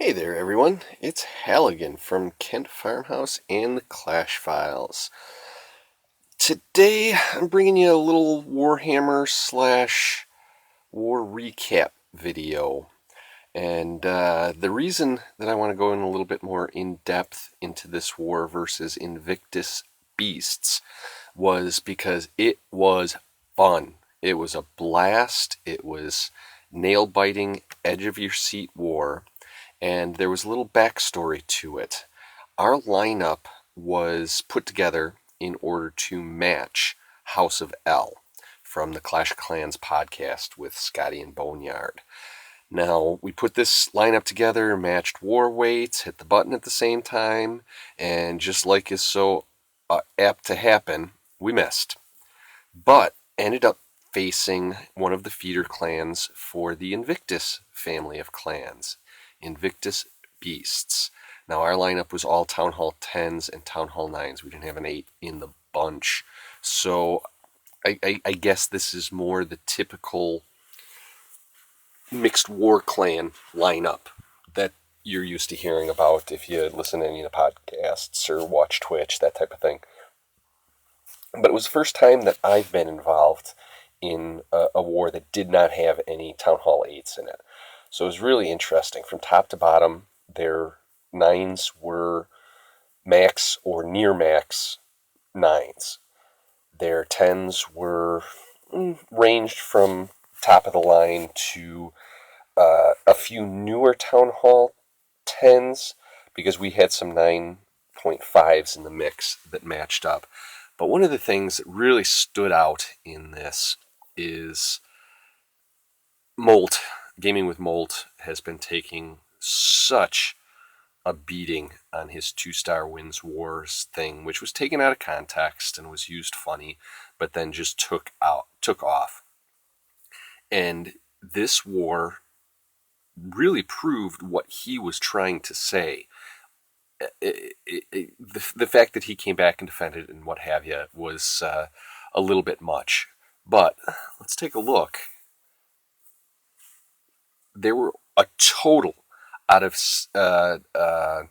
Hey there, everyone. It's Halligan from Kent Farmhouse and the Clash Files. Today, I'm bringing you a little Warhammer slash war recap video. And the reason that I want to go in a little bit more in depth into this war versus Invictus Beasts was because it was fun. It was a blast. It was nail-biting, edge-of-your-seat war. And there was a little backstory to it. Our lineup was put together in order to match House of L from the Clash of Clans podcast with Scotty and Boneyard. Now, we put this lineup together, matched war weights, hit the button at the same time, and just like is so apt to happen, we missed. But ended up facing one of the feeder clans for the Invictus family of clans, Invictus Beasts. Now, our lineup was all Town Hall 10s and Town Hall 9s. We didn't have an 8 in the bunch. So I guess this is more the typical mixed war clan lineup that you're used to hearing about if you listen to any of the podcasts or watch Twitch, that type of thing. But it was the first time that I've been involved in a war that did not have any Town Hall 8s in it. So it was really interesting. From top to bottom, their 9s were max or near max 9s. Their 10s were ranged from top of the line to a few newer Town Hall 10s, because we had some 9.5s in the mix that matched up. But one of the things that really stood out in this is Molt. Gaming with Molt has been taking such a beating on his 2-star wins wars thing, which was taken out of context and was used funny, but then just took off. And this war really proved what he was trying to say. The fact that he came back and defended and what have you was a little bit much. But let's take a look. There were a total out of how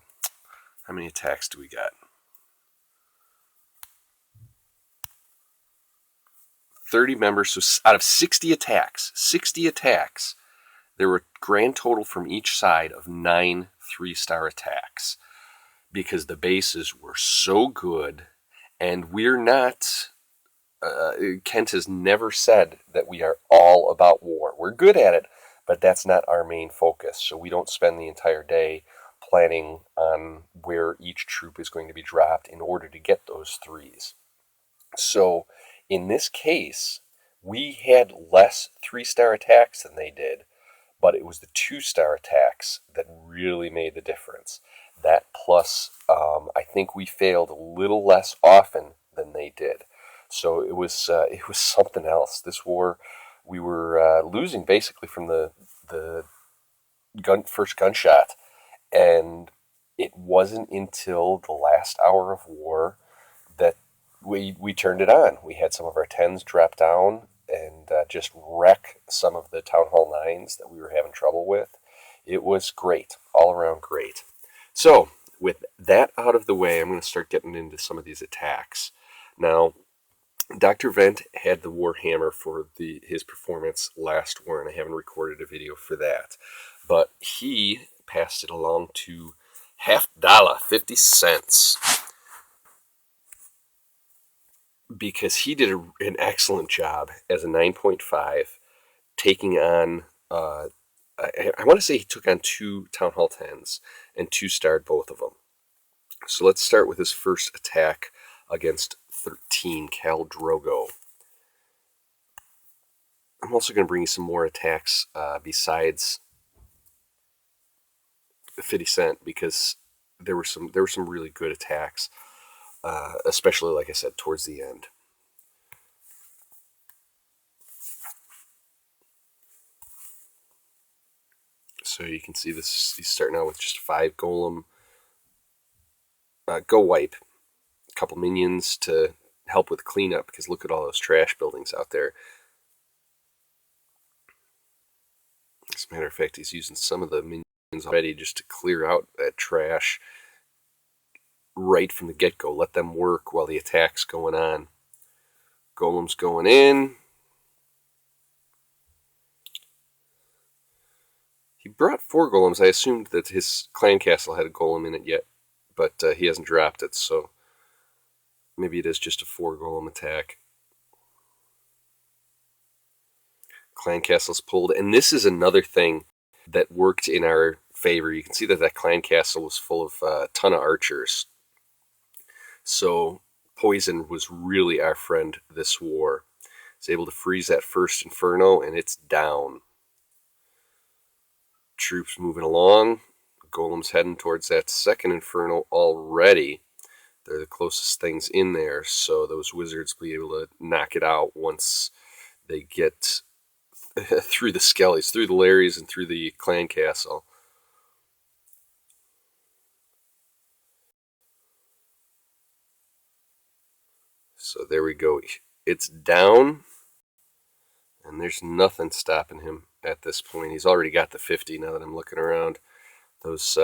many attacks do we got? 30 members. So out of 60 attacks, there were a grand total from each side of 9 3-star attacks, because the bases were so good, and we're not. Kent has never said that we are all about war. We're good at it, but that's not our main focus. So we don't spend the entire day planning on where each troop is going to be dropped in order to get those 3s. So in this case, we had less 3-star attacks than they did, but it was the 2-star attacks that really made the difference. That plus, I think we failed a little less often than they did. So it was something else. This war, we were losing basically from the first gunshot, and it wasn't until the last hour of war that we turned it on. We had some of our 10s drop down and just wreck some of the Town Hall 9s that we were having trouble with. It was great, all around great. So with that out of the way, I'm going to start getting into some of these attacks. Now, Dr. Vent had the Warhammer for his performance last war, and I haven't recorded a video for that. But he passed it along to $50, 50 cents, because he did an excellent job as a 9.5, taking on, I want to say he took on 2 Town Hall 10s and 2-starred both of them. So let's start with his first attack against 13, Khal Drogo. I'm also going to bring you some more attacks besides 50 Cent, because there were some really good attacks, especially, like I said, towards the end. So you can see this. He's starting out with just 5 golem. Go wipe. A couple minions to help with cleanup, because look at all those trash buildings out there. As a matter of fact, he's using some of the minions already just to clear out that trash right from the get-go. Let them work while the attack's going on. Golem's going in. He brought 4 golems. I assumed that his clan castle had a golem in it yet, but he hasn't dropped it, so maybe it is just a 4 golem attack. Clan castle's pulled, and this is another thing that worked in our favor. You can see that clan castle was full of a ton of archers. So poison was really our friend this war. It's able to freeze that first inferno, and it's down. Troops moving along. Golem's heading towards that second inferno already. They're the closest things in there, so those wizards will be able to knock it out once they get through the skellies, through the Larrys, and through the clan castle. So there we go. It's down, and there's nothing stopping him at this point. He's already got the 50 now that I'm looking around. Those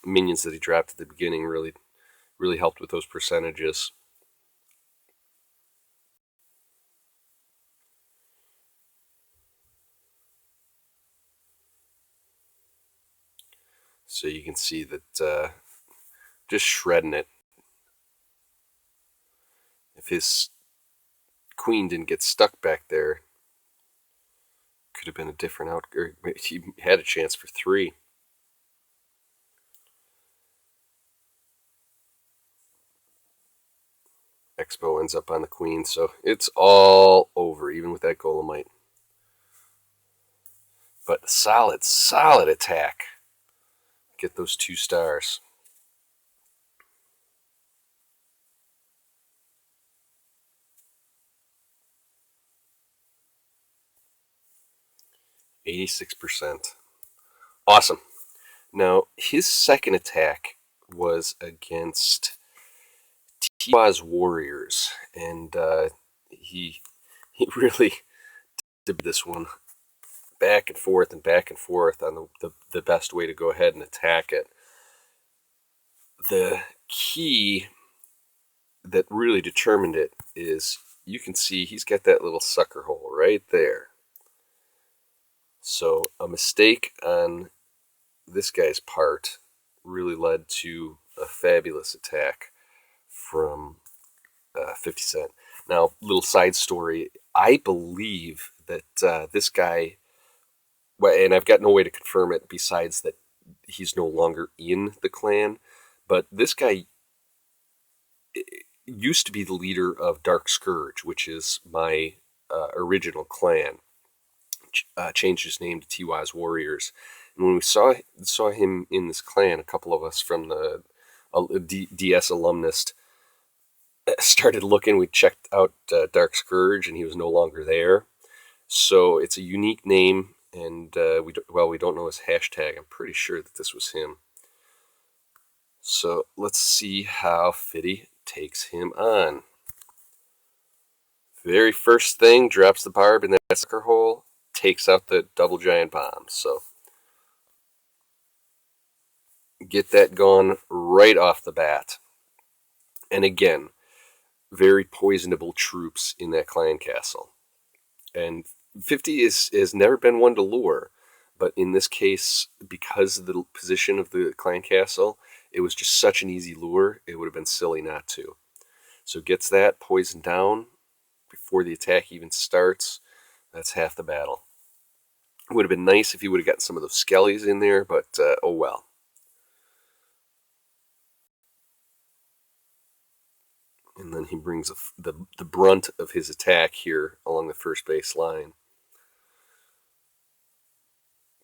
minions that he dropped at the beginning really helped with those percentages. So you can see that just shredding it. If his queen didn't get stuck back there, could have been a different outcome. He had a chance for 3. Expo ends up on the queen, so it's all over, even with that Golemite. But solid attack. Get those 2 stars. %. Awesome. Now, his second attack was against Tiwa's warriors, and he really did this one back and forth on the best way to go ahead and attack it. The key that really determined it is, you can see he's got that little sucker hole right there. So a mistake on this guy's part really led to a fabulous attack from 50 Cent. Now, little side story, I believe that this guy, and I've got no way to confirm it besides that he's no longer in the clan, but this guy used to be the leader of Dark Scourge, which is my original clan. Changed his name to Tiwa's Warriors. And when we saw him in this clan, a couple of us from the DS alumnus started looking. We checked out Dark Scourge, and he was no longer there. So it's a unique name, and we don't know his hashtag. I'm pretty sure that this was him. So let's see how Fitty takes him on. Very first thing, drops the barb in that sucker hole, takes out the double giant bomb. So get that gone right off the bat. And again, very poisonable troops in that clan castle. And 50 has never been one to lure, but in this case, because of the position of the clan castle, it was just such an easy lure, it would have been silly not to. So gets that poison down before the attack even starts. That's half the battle. It would have been nice if he would have gotten some of those skellies in there, but oh well. And then he brings the brunt of his attack here along the first base line.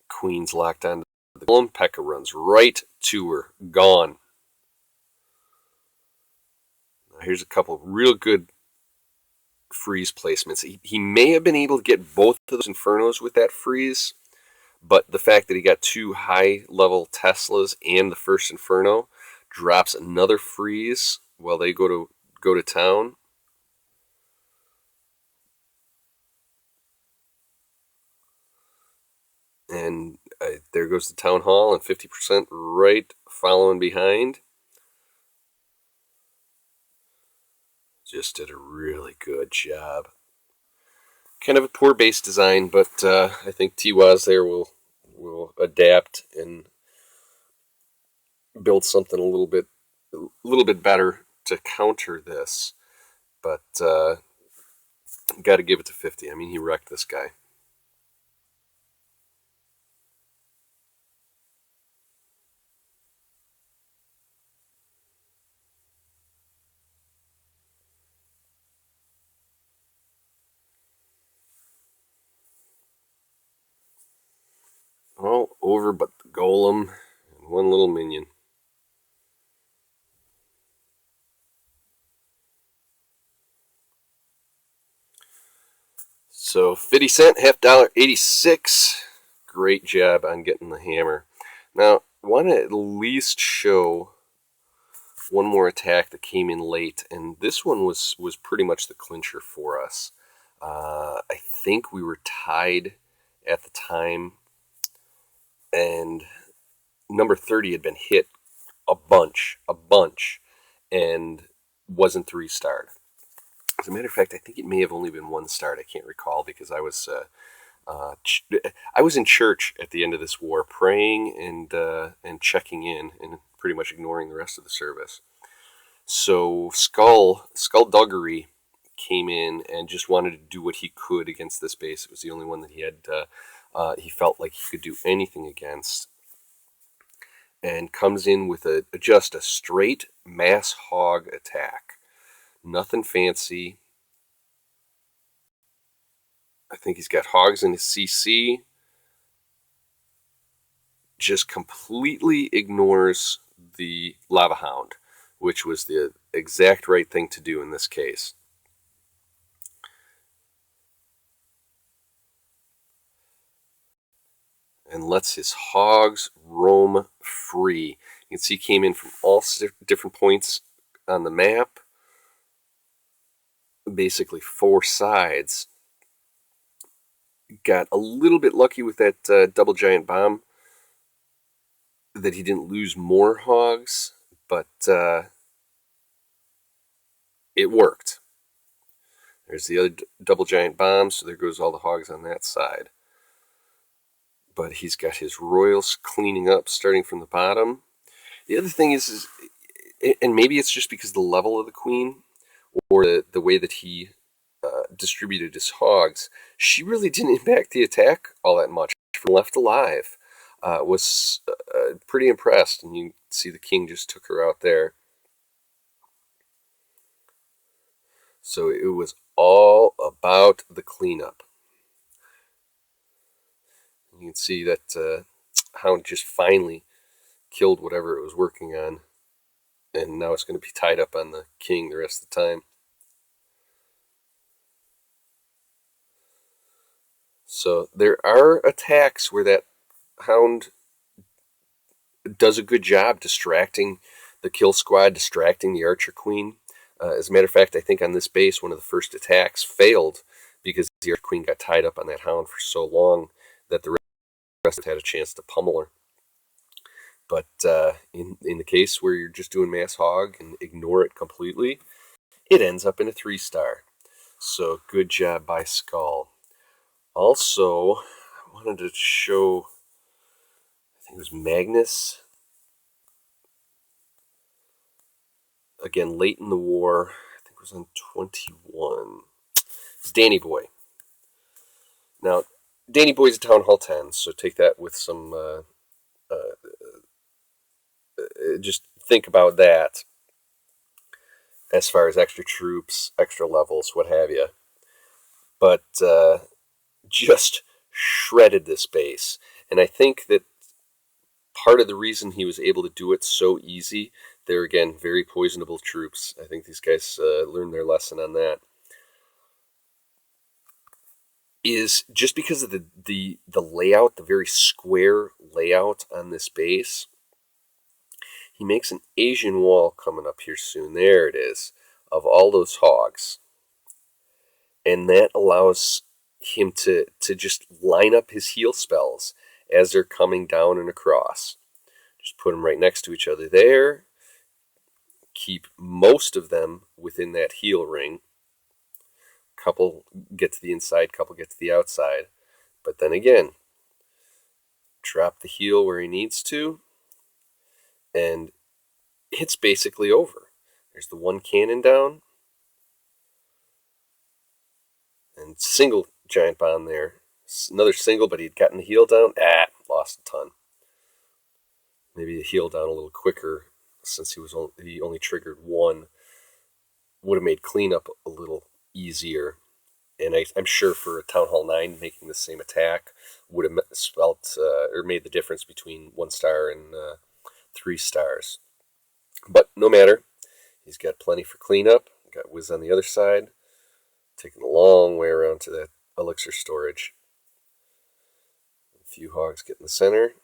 Queen's locked onto the golem. Pekka runs right to her. Gone. Now here's a couple real good freeze placements. He may have been able to get both of those Infernos with that freeze, but the fact that he got 2 high-level Teslas and the first Inferno drops another freeze while they go to town. And There goes the Town Hall, and 50% right following behind. Just did a really good job. Kind of a poor base design, but I think Tiwaz there will adapt and build something a little bit better to counter this. But got to give it to 50. I mean, he wrecked this guy. All over but the golem and one little minion. So 50 cent, $half, 86. Great job on getting the hammer. Now, I want to at least show one more attack that came in late, and this one was pretty much the clincher for us. I think we were tied at the time, and number 30 had been hit a bunch, and wasn't 3-starred. As a matter of fact, I think it may have only been 1-starred. I can't recall because I was in church at the end of this war, praying and checking in, and pretty much ignoring the rest of the service. So Skullduggery came in and just wanted to do what he could against this base. It was the only one that he had. He felt like he could do anything against, and comes in with just a straight mass hog attack. Nothing fancy. I think he's got hogs in his CC. Just completely ignores the Lava Hound, which was the exact right thing to do in this case. And lets his hogs roam free. You can see he came in from all different points on the map. Basically 4 sides. Got a little bit lucky with that double giant bomb that he didn't lose more hogs, but it worked. There's the other double giant bomb, so there goes all the hogs on that side. But he's got his royals cleaning up, starting from the bottom. The other thing is and maybe it's just because of the level of the queen, or the way that he distributed his hogs, she really didn't impact the attack all that much. Left alive. Was pretty impressed, and you see the king just took her out there. So it was all about the cleanup. You can see that Hound just finally killed whatever it was working on, and now it's going to be tied up on the king the rest of the time. So there are attacks where that Hound does a good job distracting the kill squad, distracting the archer queen. As a matter of fact, I think on this base, one of the first attacks failed because the archer queen got tied up on that Hound for so long that the rest had a chance to pummel her. But in the case where you're just doing mass hog and ignore it completely, it ends up in a 3-star. So good job by Skull. Also, I wanted to show, I think it was Magnus. Again, late in the war, I think it was on 21. It's Danny Boy. Now, Danny Boy's a Town Hall 10, so take that with some, just think about that as far as extra troops, extra levels, what have you. But just shredded this base. And I think that part of the reason he was able to do it so easy, they're again very poisonable troops. I think these guys learned their lesson on that. Is just because of the layout, the very square layout on this base. He makes an Asian wall coming up here soon. There it is, of all those hogs. And that allows him to just line up his heal spells as they're coming down and across. Just put them right next to each other there. Keep most of them within that heel ring. Couple get to the inside, couple get to the outside. But then again, drop the heel where he needs to, and it's basically over. There's the one cannon down, and single giant bomb there. Another single, but he'd gotten the heel down. Lost a ton. Maybe the heel down a little quicker, since he only triggered one. Would have made cleanup a little easier. And I'm sure for a Town Hall 9 making the same attack would have spelt or made the difference between 1 star and 3 stars. But no matter, he's got plenty for cleanup. Got Wiz on the other side, taking a long way around to that elixir storage. A few hogs get in the center.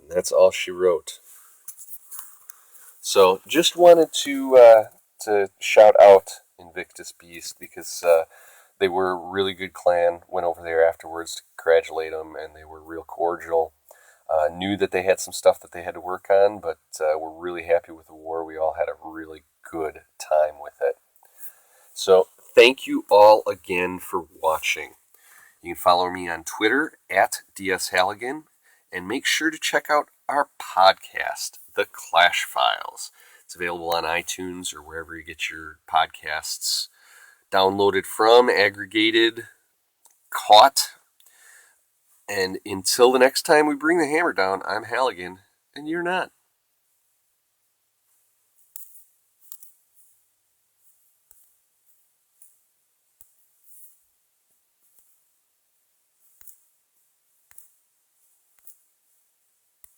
And that's all she wrote. So just wanted to shout out Invictus Beasts because they were a really good clan. Went over there afterwards to congratulate them, and they were real cordial. Knew that they had some stuff that they had to work on, but were really happy with the war. We all had a really good time with it. So thank you all again for watching. You can follow me on Twitter at DSHalligan, and make sure to check out our podcast, The Clash Files. It's available on iTunes or wherever you get your podcasts downloaded from, aggregated, caught. And until the next time we bring the hammer down, I'm Halligan, and you're not.